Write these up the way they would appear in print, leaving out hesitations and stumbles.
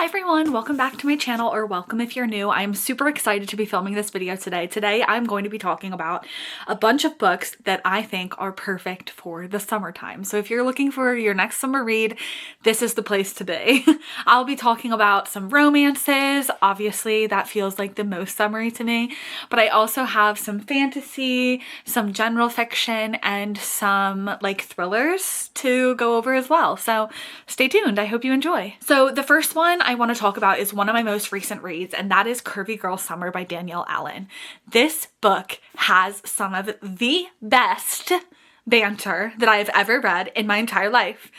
Hi everyone, welcome back to my channel, or welcome if you're new. I'm super excited to be filming this video today. Today I'm going to be talking about a bunch of books that I think are perfect for the summertime. So if you're looking for your next summer read, this is the place to be. I'll be talking about some romances. Obviously that feels like the most summery to me, but I also have some fantasy, some general fiction, and some like thrillers to go over as well. So stay tuned. I hope you enjoy. So the first one I want to talk about is one of my most recent reads, and that is Curvy Girl Summer by Danielle Allen. This book has some of the best banter that I have ever read in my entire life.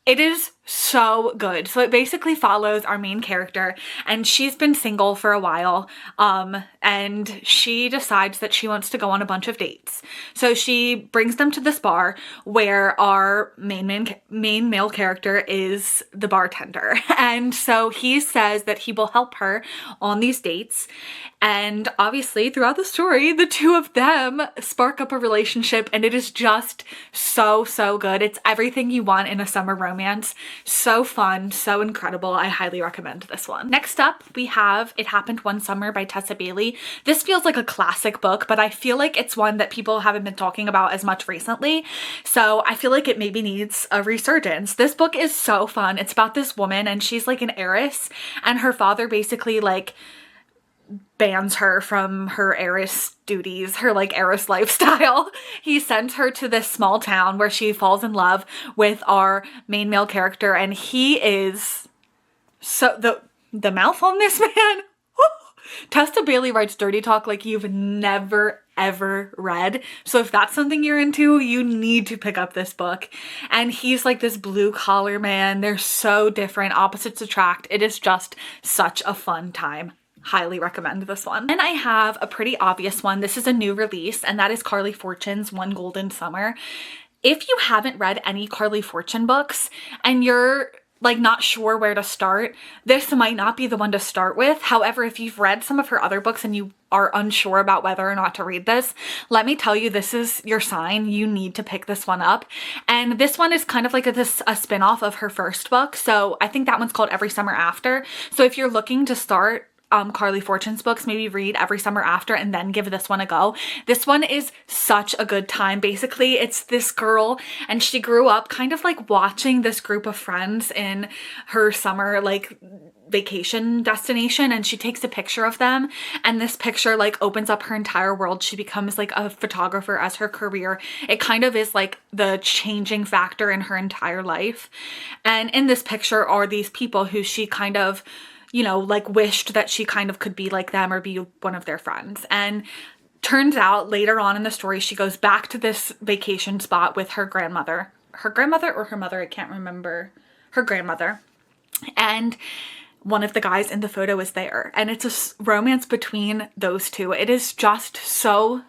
It is so good. So it basically follows our main character, and she's been single for a while, and she decides that she wants to go on a bunch of dates. So she brings them to this bar where our main male character is the bartender. And so he says that he will help her on these dates. And obviously throughout the story, the two of them spark up a relationship, and it is just so good. It's everything you want in a summer romance. So fun, so incredible. I highly recommend this one. Next up, we have It Happened One Summer by Tessa. This feels like a classic book, but I feel like it's one that people haven't been talking about as much recently. So I feel like it maybe needs a resurgence. This book is so fun. It's about this woman, and she's like an heiress, and her father basically like bans her from her heiress duties, her like heiress lifestyle. He sends her to this small town where she falls in love with our main male character, and he is so the mouth on this man. Tessa Bailey writes dirty talk like you've never ever read. So if that's something you're into, you need to pick up this book. And he's like this blue collar man. They're so different. Opposites attract. It is just such a fun time. Highly recommend this one. And I have a pretty obvious one. This is a new release, and that is Carley Fortune's One Golden Summer. If you haven't read any Carley Fortune books and you're like not sure where to start, this might not be the one to start with. However, if you've read some of her other books and you are unsure about whether or not to read this, let me tell you, this is your sign. You need to pick this one up. And this one is kind of like a spin-off of her first book. So I think that one's called Every Summer After. So if you're looking to start Carley Fortune's books, maybe read Every Summer After and then give this one a go. This one is such a good time. Basically, it's this girl, and she grew up kind of like watching this group of friends in her summer like vacation destination, and she takes a picture of them, and this picture like opens up her entire world. She becomes like a photographer as her career. It kind of is like the changing factor in her entire life. And in this picture are these people who she kind of, you know, like wished that she kind of could be like them or be one of their friends. And turns out later on in the story, she goes back to this vacation spot with her grandmother. Her grandmother or her mother, I can't remember. Her grandmother. And one of the guys in the photo is there. And it's a romance between those two. It is just so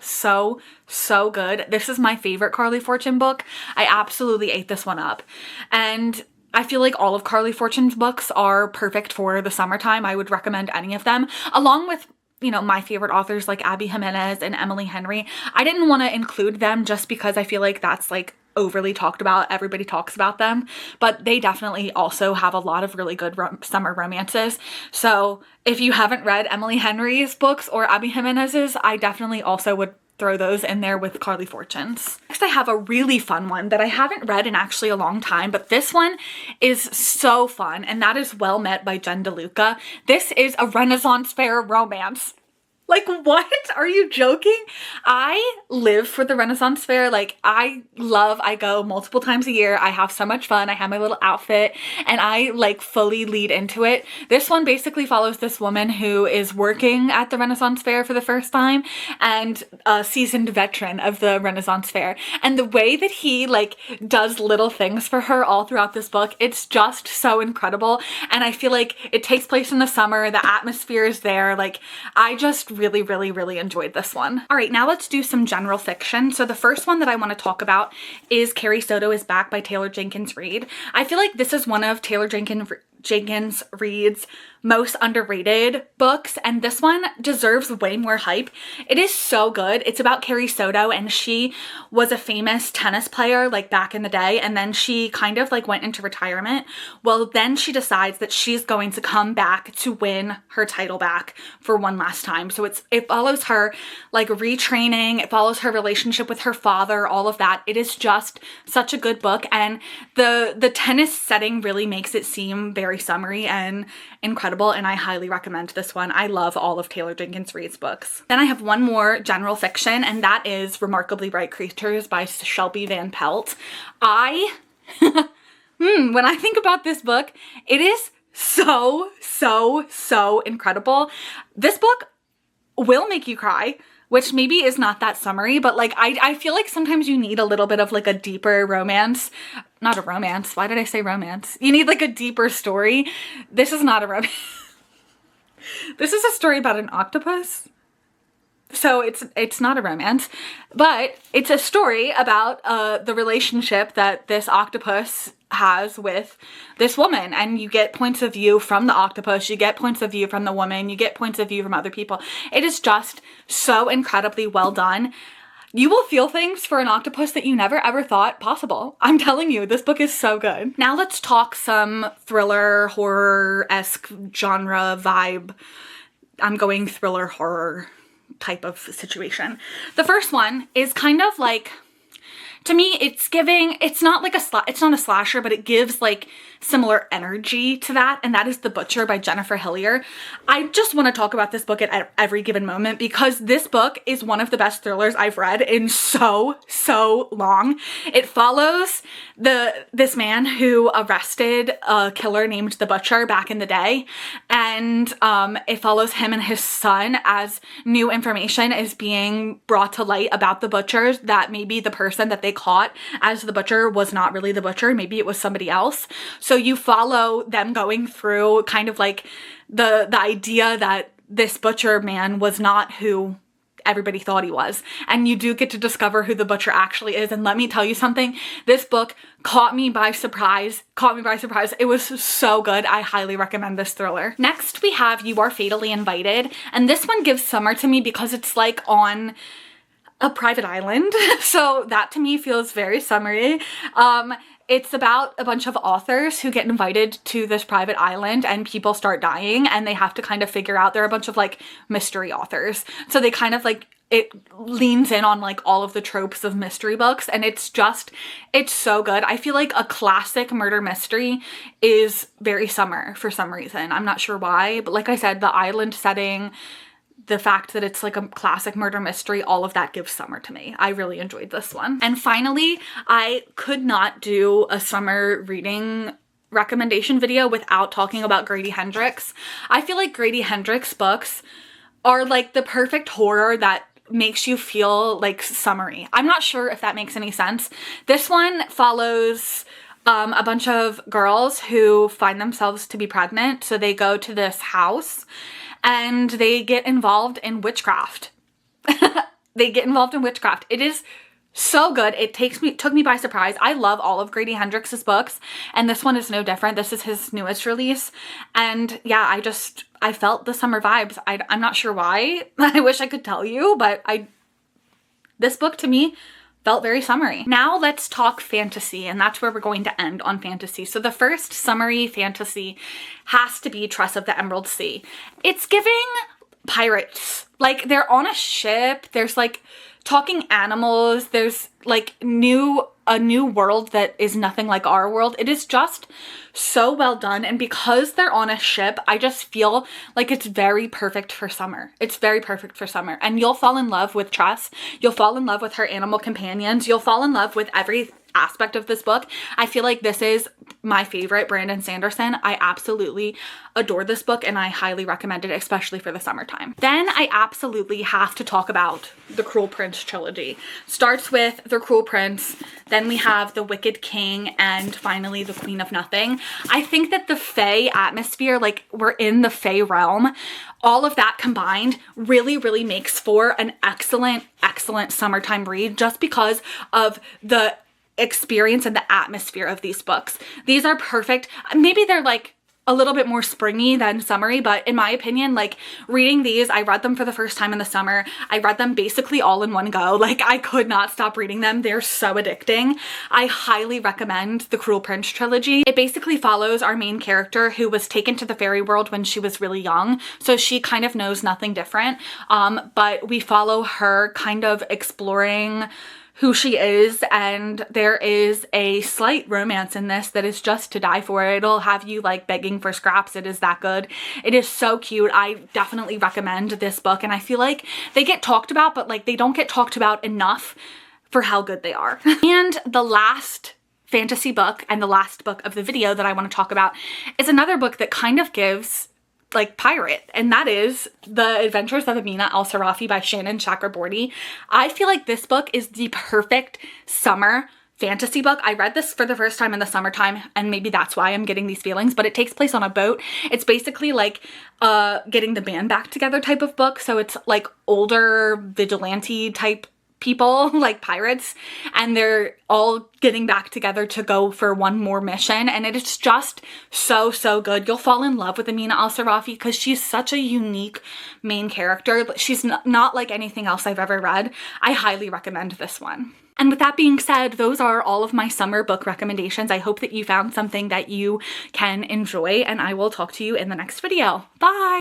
good. This is my favorite Carley Fortune book. I absolutely ate this one up. And I feel like all of Carley Fortune's books are perfect for the summertime. I would recommend any of them, along with, you know, my favorite authors like Abby Jimenez and Emily Henry. I didn't want to include them just because I feel like that's like overly talked about. Everybody talks about them, but they definitely also have a lot of really good summer romances. So if you haven't read Emily Henry's books or Abby Jimenez's, I definitely also would throw those in there with Carley Fortune's. Next, I have a really fun one that I haven't read in actually a long time, but this one is so fun, and that is Well Met by Jen DeLuca. This is a Renaissance fair romance. Like, what? Are you joking? I live for the Renaissance fair. Like, I go multiple times a year. I have so much fun. I have my little outfit, and I like fully lead into it. This one basically follows this woman who is working at the Renaissance fair for the first time, and a seasoned veteran of the Renaissance fair. And the way that he like does little things for her all throughout this book, it's just so incredible. And I feel like it takes place in the summer. The atmosphere is there. Like, I just really enjoyed this one. All right, now let's do some general fiction. So the first one that I want to talk about is Carrie Soto is Back by Taylor Jenkins Reid. I feel like this is one of Taylor Jenkins Reid's most underrated books, and this one deserves way more hype. It is so good. It's about Carrie Soto, and she was a famous tennis player like back in the day, and then she kind of like went into retirement. Well, then she decides that she's going to come back to win her title back for one last time. So it follows her like retraining, it follows her relationship with her father, all of that. It is just such a good book, and the tennis setting really makes it seem very summery and incredible, and I highly recommend this one. I love all of Taylor Jenkins Reid's books. Then I have one more general fiction, and that is Remarkably Bright Creatures by Shelby Van Pelt. When I think about this book, it is so incredible. This book will make you cry, which maybe is not that summery, but like I feel like sometimes you need a little bit of like a deeper romance. Not a romance. Why did I say romance? You need like a deeper story. This is not a romance. This is a story about an octopus. So it's not a romance, but it's a story about the relationship that this octopus has with this woman, and you get points of view from the octopus, you get points of view from the woman, you get points of view from other people. It is just so incredibly well done. You will feel things for an octopus that you never ever thought possible. I'm telling you, this book is so good. Now let's talk some thriller, horror-esque genre vibe. I'm going thriller horror type of situation. The first one is kind of like, to me, it's not like it's not a slasher, but it gives like similar energy to that, and that is The Butcher by Jennifer Hillier. I just want to talk about this book at every given moment because this book is one of the best thrillers I've read in so long. It follows this man who arrested a killer named The Butcher back in the day, and it follows him and his son as new information is being brought to light about the butchers, that maybe the person that they caught as the butcher was not really the butcher, maybe it was somebody else. So you follow them going through kind of like the idea that this butcher man was not who everybody thought he was, and you do get to discover who the butcher actually is. And let me tell you something, this book caught me by surprise. It was so good. I highly recommend this thriller. Next we have You Are Fatally Invited, and this one gives summer to me because it's like on a private island, so that to me feels very summery. It's about a bunch of authors who get invited to this private island and people start dying, and they have to kind of figure out, they're a bunch of like mystery authors. So they kind of like, it leans in on like all of the tropes of mystery books, and it's so good. I feel like a classic murder mystery is very summer for some reason. I'm not sure why, but like I said, the island setting, the fact that it's like a classic murder mystery, all of that gives summer to me. I really enjoyed this one. And finally, I could not do a summer reading recommendation video without talking about Grady Hendrix. I feel like Grady Hendrix books are like the perfect horror that makes you feel like summery. I'm not sure if that makes any sense. This one follows a bunch of girls who find themselves to be pregnant, so they go to this house and they get involved in witchcraft. It is so good. It took me by surprise. I love all of Grady Hendrix's books, and this one is no different. This is his newest release, and yeah, I felt the summer vibes. I'm not sure why. I wish I could tell you, but this book to me felt very summery. Now let's talk fantasy, and that's where we're going to end on fantasy. So the first summery fantasy has to be Tress of the Emerald Sea. It's giving pirates. Like, they're on a ship, there's like talking animals, there's like a new world that is nothing like our world. It is just so well done, and because they're on a ship, I just feel like it's very perfect for summer. It's very perfect for summer, and you'll fall in love with Tress. You'll fall in love with her animal companions. You'll fall in love with every aspect of this book. I feel like this is my favorite Brandon Sanderson. I absolutely adore this book, and I highly recommend it, especially for the summertime. Then I absolutely have to talk about the Cruel Prince trilogy. Starts with The Cruel Prince, then we have The Wicked King, and finally The Queen of Nothing. I think that the Fae atmosphere, like we're in the Fae realm, all of that combined really makes for an excellent summertime read, just because of the experience and the atmosphere of these books. These are perfect. Maybe they're like a little bit more springy than summery, but in my opinion, like reading these, I read them for the first time in the summer. I read them basically all in one go. Like I could not stop reading them. They're so addicting. I highly recommend the Cruel Prince trilogy. It basically follows our main character who was taken to the fairy world when she was really young. So she kind of knows nothing different. But we follow her kind of exploring who she is, and there is a slight romance in this that is just to die for. It'll have you like begging for scraps. It is that good. It is so cute. I definitely recommend this book, and I feel like they get talked about, but like they don't get talked about enough for how good they are. And the last fantasy book and the last book of the video that I want to talk about is another book that kind of gives like pirate, and that is The Adventures of Amina Al-Sarafi by Shannon Chakraborty. I feel like this book is the perfect summer fantasy book. I read this for the first time in the summertime, and maybe that's why I'm getting these feelings, but it takes place on a boat. It's basically like getting the band back together type of book. So it's like older vigilante type people, like pirates, and they're all getting back together to go for one more mission, and it is just so good. You'll fall in love with Amina Al-Sarafi because she's such a unique main character. She's not like anything else I've ever read. I highly recommend this one. And with that being said, those are all of my summer book recommendations. I hope that you found something that you can enjoy, and I will talk to you in the next video. Bye!